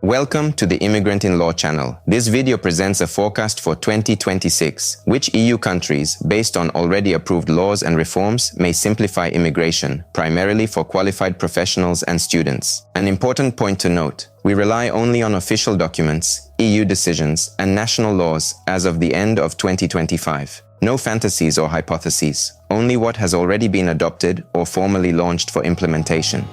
Welcome to the Immigrantinlaw channel. This video presents a forecast for 2026, which EU countries, based on already approved laws and reforms, may simplify immigration, primarily for qualified professionals and students. An important point to note: we rely only on official documents, EU decisions, and national laws as of the end of 2025. No fantasies or hypotheses, only what has already been adopted or formally launched for implementation.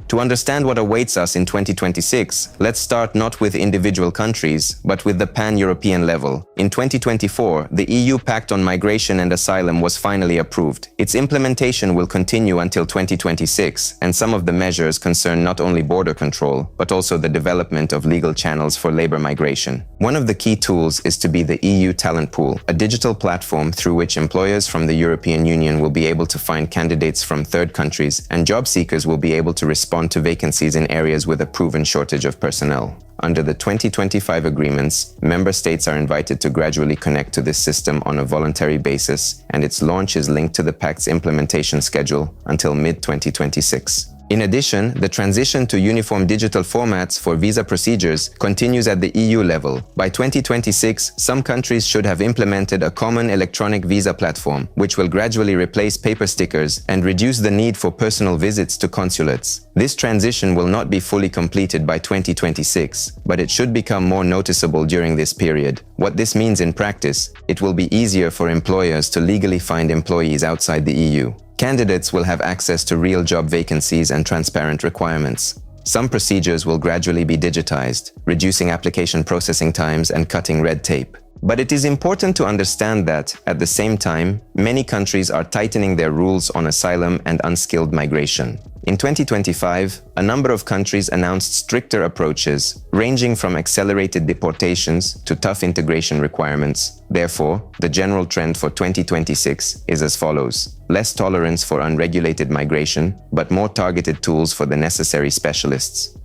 To understand what awaits us in 2026, let's start not with individual countries, but with the pan-European level. In 2024, the EU Pact on Migration and Asylum was finally approved. Its implementation will continue until 2026, and some of the measures concern not only border control, but also the development of legal channels for labor migration. One of the key tools is to be the EU Talent Pool, a digital platform through which employers from the European Union will be able to find candidates from third countries, and job seekers will be able to respond to vacancies in areas with a proven shortage of personnel. Under the 2025 agreements, member states are invited to gradually connect to this system on a voluntary basis, and its launch is linked to the Pact's implementation schedule until mid-2026. In addition, the transition to uniform digital formats for visa procedures continues at the EU level. By 2026, some countries should have implemented a common electronic visa platform, which will gradually replace paper stickers and reduce the need for personal visits to consulates. This transition will not be fully completed by 2026, but it should become more noticeable during this period. What this means in practice: it will be easier for employers to legally find employees outside the EU. Candidates will have access to real job vacancies and transparent requirements. Some procedures will gradually be digitized, reducing application processing times and cutting red tape. But it is important to understand that, at the same time, many countries are tightening their rules on asylum and unskilled migration. In 2025, a number of countries announced stricter approaches, ranging from accelerated deportations to tough integration requirements. Therefore, the general trend for 2026 is as follows: less tolerance for unregulated migration, but more targeted tools for the necessary specialists.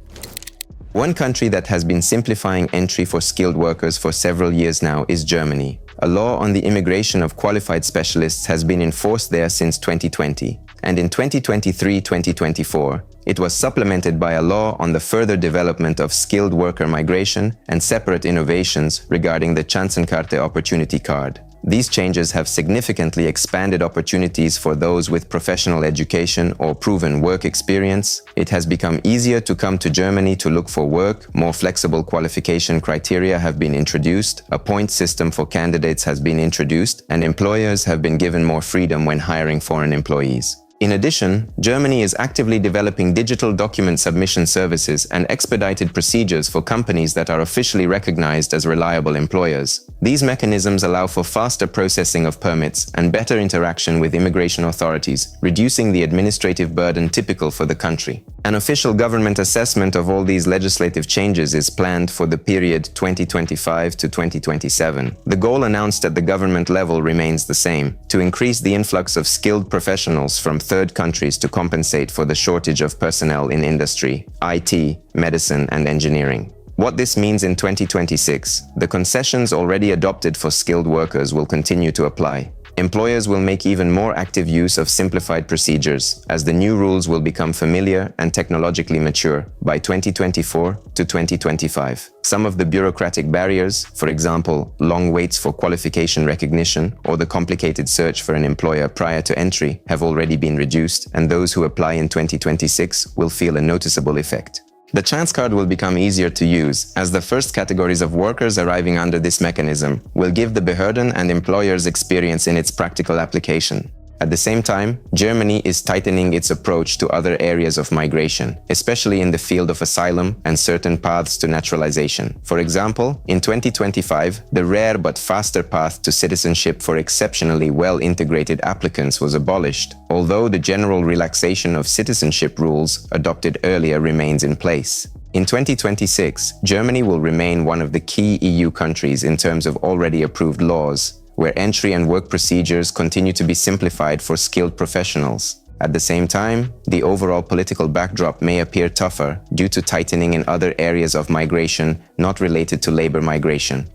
One country that has been simplifying entry for skilled workers for several years now is Germany. A law on the immigration of qualified specialists has been enforced there since 2020, and in 2023-2024, it was supplemented by a law on the further development of skilled worker migration and separate innovations regarding the Chancenkarte opportunity card. These changes have significantly expanded opportunities for those with professional education or proven work experience. It has become easier to come to Germany to look for work, more flexible qualification criteria have been introduced, a point system for candidates has been introduced, and employers have been given more freedom when hiring foreign employees. In addition, Germany is actively developing digital document submission services and expedited procedures for companies that are officially recognized as reliable employers. These mechanisms allow for faster processing of permits and better interaction with immigration authorities, reducing the administrative burden typical for the country. An official government assessment of all these legislative changes is planned for the period 2025 to 2027. The goal announced at the government level remains the same: to increase the influx of skilled professionals from third countries to compensate for the shortage of personnel in industry, IT, medicine, and engineering. What this means in 2026: the concessions already adopted for skilled workers will continue to apply. Employers will make even more active use of simplified procedures, as the new rules will become familiar and technologically mature by 2024 to 2025. Some of the bureaucratic barriers, for example, long waits for qualification recognition or the complicated search for an employer prior to entry, have already been reduced, and those who apply in 2026 will feel a noticeable effect. The chance card will become easier to use, as the first categories of workers arriving under this mechanism will give the Behörden and employers experience in its practical application. At the same time, Germany is tightening its approach to other areas of migration, especially in the field of asylum and certain paths to naturalization. For example, in 2025, the rare but faster path to citizenship for exceptionally well-integrated applicants was abolished, although the general relaxation of citizenship rules adopted earlier remains in place. In 2026, Germany will remain one of the key EU countries in terms of already approved laws, where entry and work procedures continue to be simplified for skilled professionals. At the same time, the overall political backdrop may appear tougher due to tightening in other areas of migration not related to labor migration.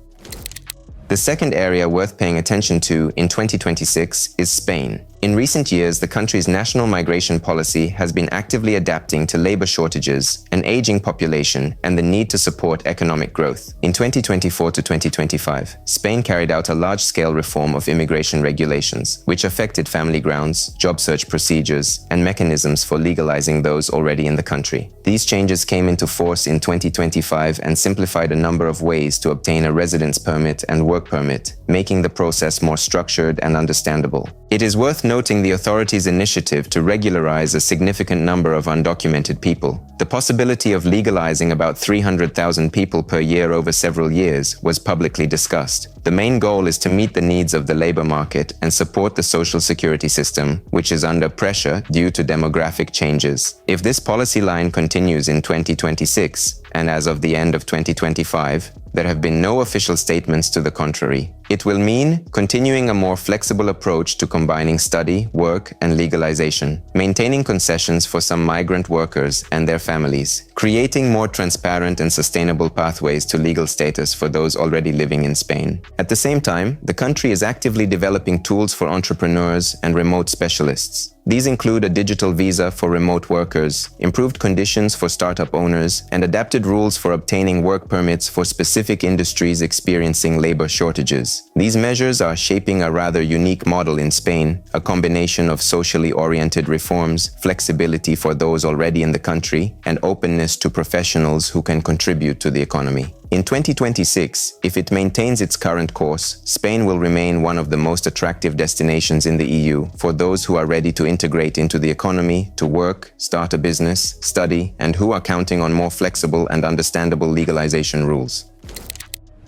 The second area worth paying attention to in 2026 is Spain. In recent years, the country's national migration policy has been actively adapting to labor shortages, an aging population, and the need to support economic growth. In 2024 to 2025, Spain carried out a large-scale reform of immigration regulations, which affected family grounds, job search procedures, and mechanisms for legalizing those already in the country. These changes came into force in 2025 and simplified a number of ways to obtain a residence permit and work permit, making the process more structured and understandable. It is worth noting the authorities' initiative to regularize a significant number of undocumented people. The possibility of legalizing about 300,000 people per year over several years was publicly discussed. The main goal is to meet the needs of the labor market and support the social security system, which is under pressure due to demographic changes. If this policy line continues in 2026, and as of the end of 2025, there have been no official statements to the contrary. It will mean continuing a more flexible approach to combining study, work, and legalization, maintaining concessions for some migrant workers and their families, creating more transparent and sustainable pathways to legal status for those already living in Spain. At the same time, the country is actively developing tools for entrepreneurs and remote specialists. These include a digital visa for remote workers, improved conditions for startup owners, and adapted rules for obtaining work permits for specific industries experiencing labor shortages. These measures are shaping a rather unique model in Spain, a combination of socially oriented reforms, flexibility for those already in the country, and openness to professionals who can contribute to the economy. In 2026, if it maintains its current course, Spain will remain one of the most attractive destinations in the EU for those who are ready to integrate into the economy, to work, start a business, study, and who are counting on more flexible and understandable legalization rules.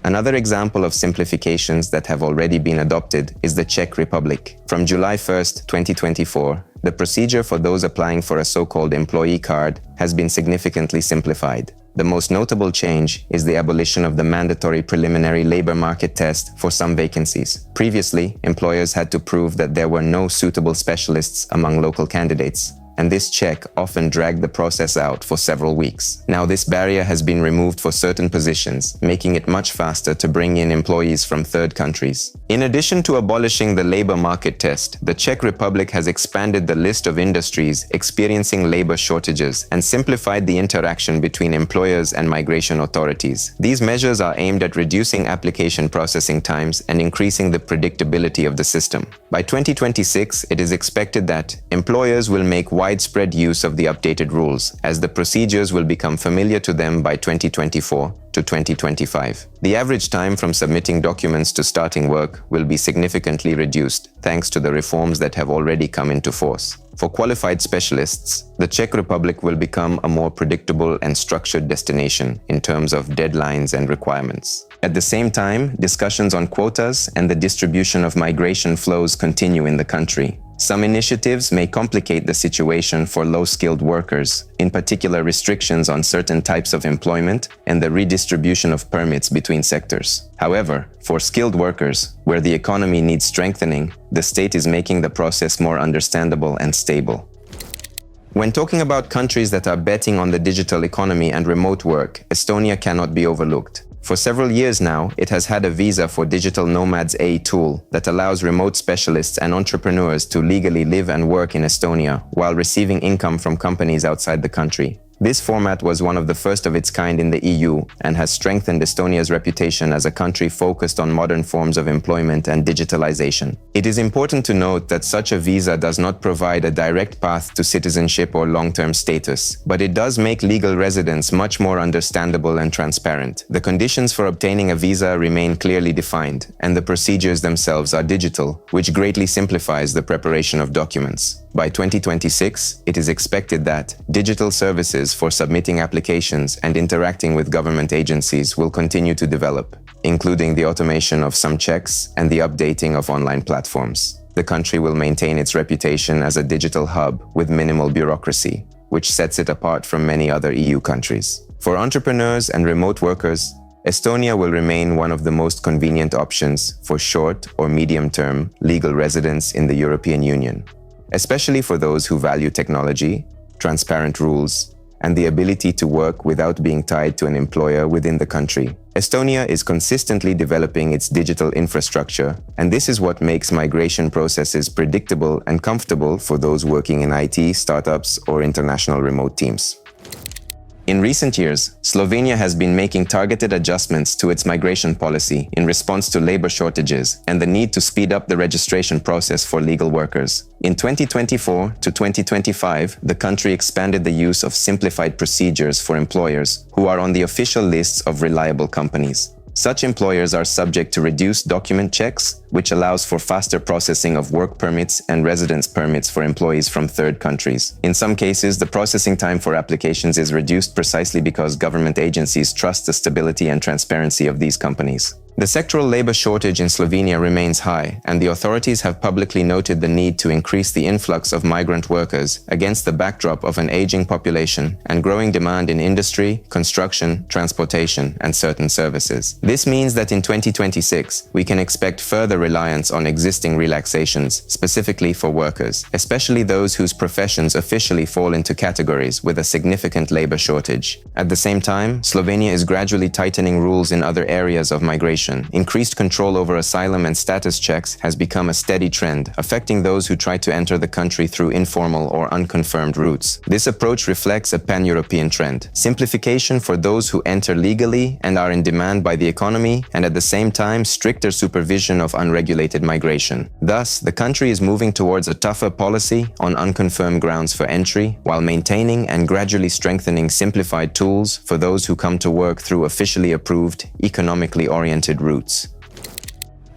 Another example of simplifications that have already been adopted is the Czech Republic. From July 1st, 2024, the procedure for those applying for a so-called employee card has been significantly simplified. The most notable change is the abolition of the mandatory preliminary labor market test for some vacancies. Previously, employers had to prove that there were no suitable specialists among local candidates, and this check often dragged the process out for several weeks. Now this barrier has been removed for certain positions, making it much faster to bring in employees from third countries. In addition to abolishing the labor market test, the Czech Republic has expanded the list of industries experiencing labor shortages and simplified the interaction between employers and migration authorities. These measures are aimed at reducing application processing times and increasing the predictability of the system. By 2026, it is expected that employers will make widespread use of the updated rules, as the procedures will become familiar to them by 2024 to 2025. The average time from submitting documents to starting work will be significantly reduced, thanks to the reforms that have already come into force. For qualified specialists, the Czech Republic will become a more predictable and structured destination in terms of deadlines and requirements. At the same time, discussions on quotas and the distribution of migration flows continue in the country. Some initiatives may complicate the situation for low-skilled workers, in particular restrictions on certain types of employment and the redistribution of permits between sectors. However, for skilled workers, where the economy needs strengthening, the state is making the process more understandable and stable. When talking about countries that are betting on the digital economy and remote work, Estonia cannot be overlooked. For several years now, it has had a Visa for Digital Nomads A tool that allows remote specialists and entrepreneurs to legally live and work in Estonia while receiving income from companies outside the country. This format was one of the first of its kind in the EU and has strengthened Estonia's reputation as a country focused on modern forms of employment and digitalization. It is important to note that such a visa does not provide a direct path to citizenship or long-term status, but it does make legal residence much more understandable and transparent. The conditions for obtaining a visa remain clearly defined, and the procedures themselves are digital, which greatly simplifies the preparation of documents. By 2026, it is expected that digital services for submitting applications and interacting with government agencies will continue to develop, including the automation of some checks and the updating of online platforms. The country will maintain its reputation as a digital hub with minimal bureaucracy, which sets it apart from many other EU countries. For entrepreneurs and remote workers, Estonia will remain one of the most convenient options for short or medium-term legal residence in the European Union, especially for those who value technology, transparent rules, and the ability to work without being tied to an employer within the country. Estonia is consistently developing its digital infrastructure, and this is what makes migration processes predictable and comfortable for those working in IT, startups, or international remote teams. In recent years, Slovenia has been making targeted adjustments to its migration policy in response to labor shortages and the need to speed up the registration process for legal workers. In 2024 to 2025, the country expanded the use of simplified procedures for employers who are on the official lists of reliable companies. Such employers are subject to reduced document checks, which allows for faster processing of work permits and residence permits for employees from third countries. In some cases, the processing time for applications is reduced precisely because government agencies trust the stability and transparency of these companies. The sectoral labor shortage in Slovenia remains high, and the authorities have publicly noted the need to increase the influx of migrant workers against the backdrop of an aging population and growing demand in industry, construction, transportation, and certain services. This means that in 2026, we can expect further reliance on existing relaxations, specifically for workers, especially those whose professions officially fall into categories with a significant labor shortage. At the same time, Slovenia is gradually tightening rules in other areas of migration. Increased control over asylum and status checks has become a steady trend, affecting those who try to enter the country through informal or unconfirmed routes. This approach reflects a pan-European trend: simplification for those who enter legally and are in demand by the economy, and at the same time, stricter supervision of unregulated migration. Thus, the country is moving towards a tougher policy on unconfirmed grounds for entry, while maintaining and gradually strengthening simplified tools for those who come to work through officially approved, economically oriented routes.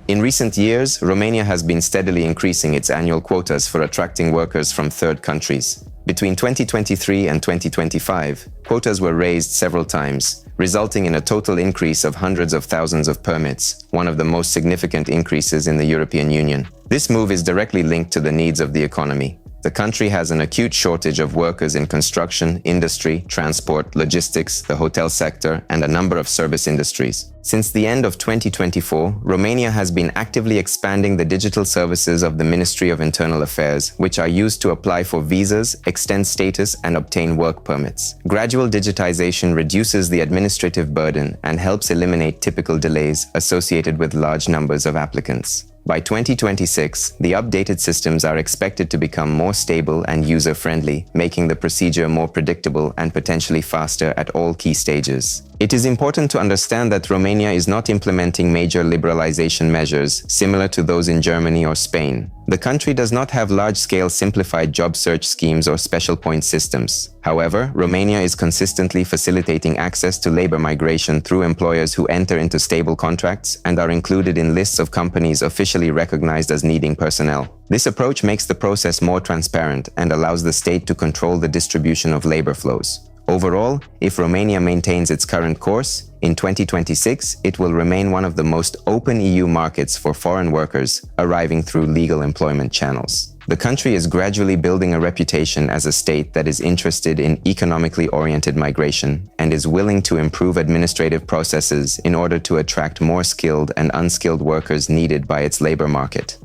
In recent years, Romania has been steadily increasing its annual quotas for attracting workers from third countries. Between 2023 and 2025, quotas were raised several times, resulting in a total increase of hundreds of thousands of permits, one of the most significant increases in the European Union. This move is directly linked to the needs of the economy. The country has an acute shortage of workers in construction, industry, transport, logistics, the hotel sector, and a number of service industries. Since the end of 2024, Romania has been actively expanding the digital services of the Ministry of Internal Affairs, which are used to apply for visas, extend status, and obtain work permits. Gradual digitization reduces the administrative burden and helps eliminate typical delays associated with large numbers of applicants. By 2026, the updated systems are expected to become more stable and user-friendly, making the procedure more predictable and potentially faster at all key stages. It is important to understand that Romania is not implementing major liberalization measures similar to those in Germany or Spain. The country does not have large-scale simplified job search schemes or special point systems. However, Romania is consistently facilitating access to labor migration through employers who enter into stable contracts and are included in lists of companies officially recognized as needing personnel. This approach makes the process more transparent and allows the state to control the distribution of labor flows. Overall, if Romania maintains its current course, in 2026 it will remain one of the most open EU markets for foreign workers arriving through legal employment channels. The country is gradually building a reputation as a state that is interested in economically oriented migration and is willing to improve administrative processes in order to attract more skilled and unskilled workers needed by its labor market.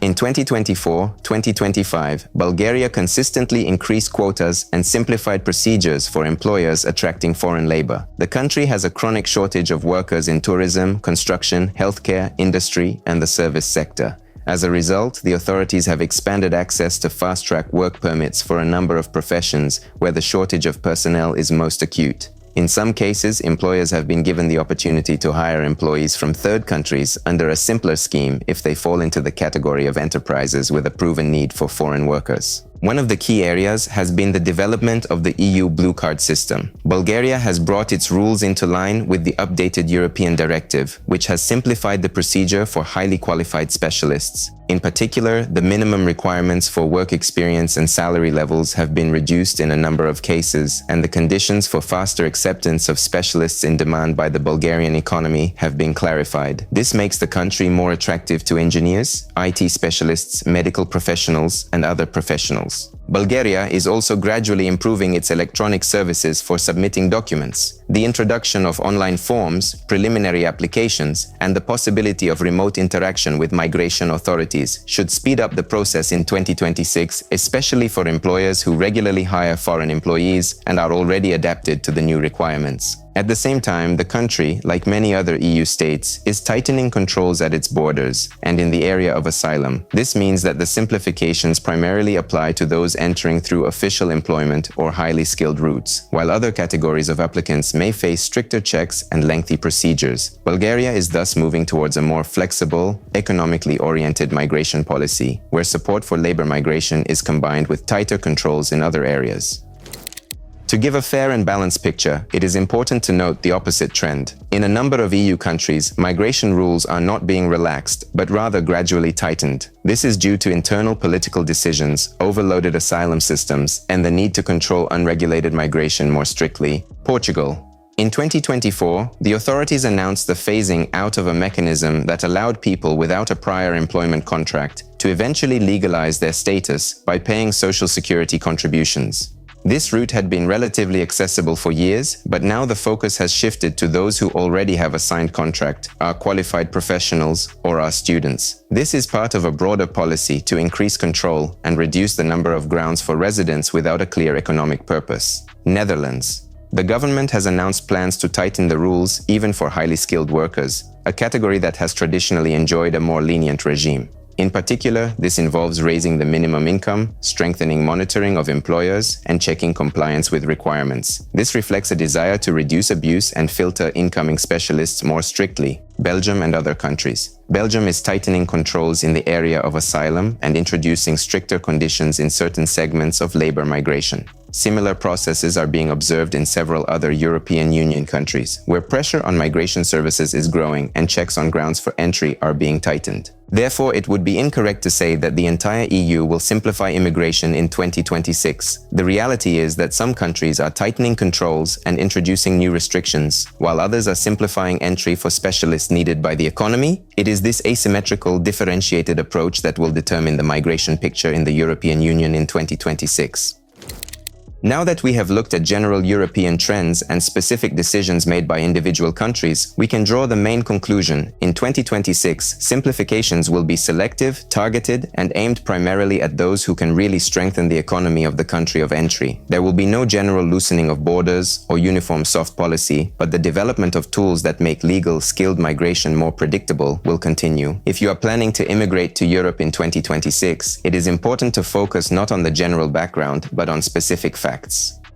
In 2024-2025, Bulgaria consistently increased quotas and simplified procedures for employers attracting foreign labor. The country has a chronic shortage of workers in tourism, construction, healthcare, industry, and the service sector. As a result, the authorities have expanded access to fast-track work permits for a number of professions where the shortage of personnel is most acute. In some cases, employers have been given the opportunity to hire employees from third countries under a simpler scheme if they fall into the category of enterprises with a proven need for foreign workers. One of the key areas has been the development of the EU Blue Card system. Bulgaria has brought its rules into line with the updated European directive, which has simplified the procedure for highly qualified specialists. In particular, the minimum requirements for work experience and salary levels have been reduced in a number of cases, and the conditions for faster acceptance of specialists in demand by the Bulgarian economy have been clarified. This makes the country more attractive to engineers, IT specialists, medical professionals, and other professionals. Bulgaria is also gradually improving its electronic services for submitting documents. The introduction of online forms, preliminary applications, and the possibility of remote interaction with migration authorities should speed up the process in 2026, especially for employers who regularly hire foreign employees and are already adapted to the new requirements. At the same time, the country, like many other EU states, is tightening controls at its borders and in the area of asylum. This means that the simplifications primarily apply to those entering through official employment or highly skilled routes, while other categories of applicants may face stricter checks and lengthy procedures. Bulgaria is thus moving towards a more flexible, economically oriented migration policy, where support for labor migration is combined with tighter controls in other areas. To give a fair and balanced picture, it is important to note the opposite trend. In a number of EU countries, migration rules are not being relaxed, but rather gradually tightened. This is due to internal political decisions, overloaded asylum systems, and the need to control unregulated migration more strictly. Portugal. In 2024, the authorities announced the phasing out of a mechanism that allowed people without a prior employment contract to eventually legalize their status by paying social security contributions. This route had been relatively accessible for years, but now the focus has shifted to those who already have a signed contract, are qualified professionals, or are students. This is part of a broader policy to increase control and reduce the number of grounds for residence without a clear economic purpose. Netherlands. The government has announced plans to tighten the rules even for highly skilled workers, a category that has traditionally enjoyed a more lenient regime. In particular, this involves raising the minimum income, strengthening monitoring of employers, and checking compliance with requirements. This reflects a desire to reduce abuse and filter incoming specialists more strictly. Belgium and other countries. Belgium is tightening controls in the area of asylum and introducing stricter conditions in certain segments of labor migration. Similar processes are being observed in several other European Union countries, where pressure on migration services is growing and checks on grounds for entry are being tightened. Therefore, it would be incorrect to say that the entire EU will simplify immigration in 2026. The reality is that some countries are tightening controls and introducing new restrictions, while others are simplifying entry for specialists needed by the economy. It is this asymmetrical, differentiated approach that will determine the migration picture in the European Union in 2026. Now that we have looked at general European trends and specific decisions made by individual countries, we can draw the main conclusion. In 2026, simplifications will be selective, targeted, and aimed primarily at those who can really strengthen the economy of the country of entry. There will be no general loosening of borders or uniform soft policy, but the development of tools that make legal, skilled migration more predictable will continue. If you are planning to immigrate to Europe in 2026, it is important to focus not on the general background, but on specific facts.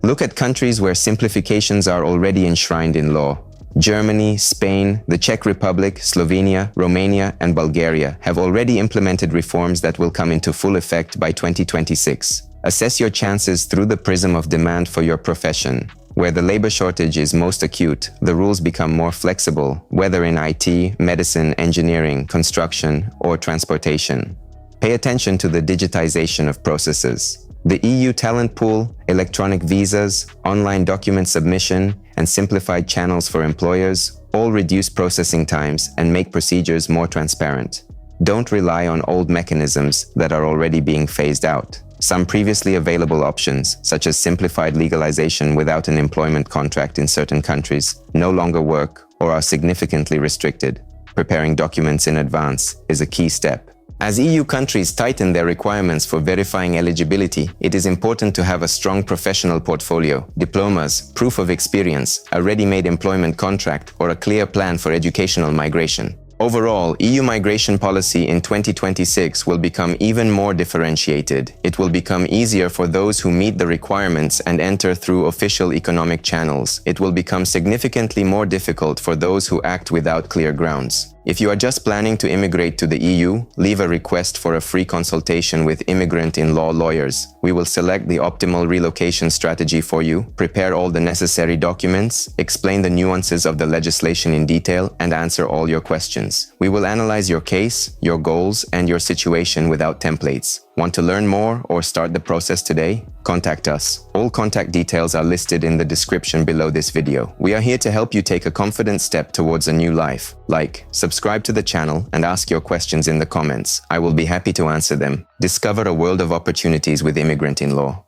Look at countries where simplifications are already enshrined in law. Germany, Spain, the Czech Republic, Slovenia, Romania, and Bulgaria have already implemented reforms that will come into full effect by 2026. Assess your chances through the prism of demand for your profession. Where the labor shortage is most acute, the rules become more flexible, whether in IT, medicine, engineering, construction, or transportation. Pay attention to the digitization of processes. The EU talent pool, electronic visas, online document submission, and simplified channels for employers all reduce processing times and make procedures more transparent. Don't rely on old mechanisms that are already being phased out. Some previously available options, such as simplified legalization without an employment contract in certain countries, no longer work or are significantly restricted. Preparing documents in advance is a key step. As EU countries tighten their requirements for verifying eligibility, it is important to have a strong professional portfolio, diplomas, proof of experience, a ready-made employment contract, or a clear plan for educational migration. Overall, EU migration policy in 2026 will become even more differentiated. It will become easier for those who meet the requirements and enter through official economic channels. It will become significantly more difficult for those who act without clear grounds. If you are just planning to immigrate to the EU, leave a request for a free consultation with Immigrantinlaw lawyers. We will select the optimal relocation strategy for you, prepare all the necessary documents, explain the nuances of the legislation in detail, and answer all your questions. We will analyze your case, your goals, and your situation without templates. Want to learn more or start the process today? Contact us. All contact details are listed in the description below this video. We are here to help you take a confident step towards a new life. Like, subscribe to the channel, and ask your questions in the comments. I will be happy to answer them. Discover a world of opportunities with Immigrantinlaw.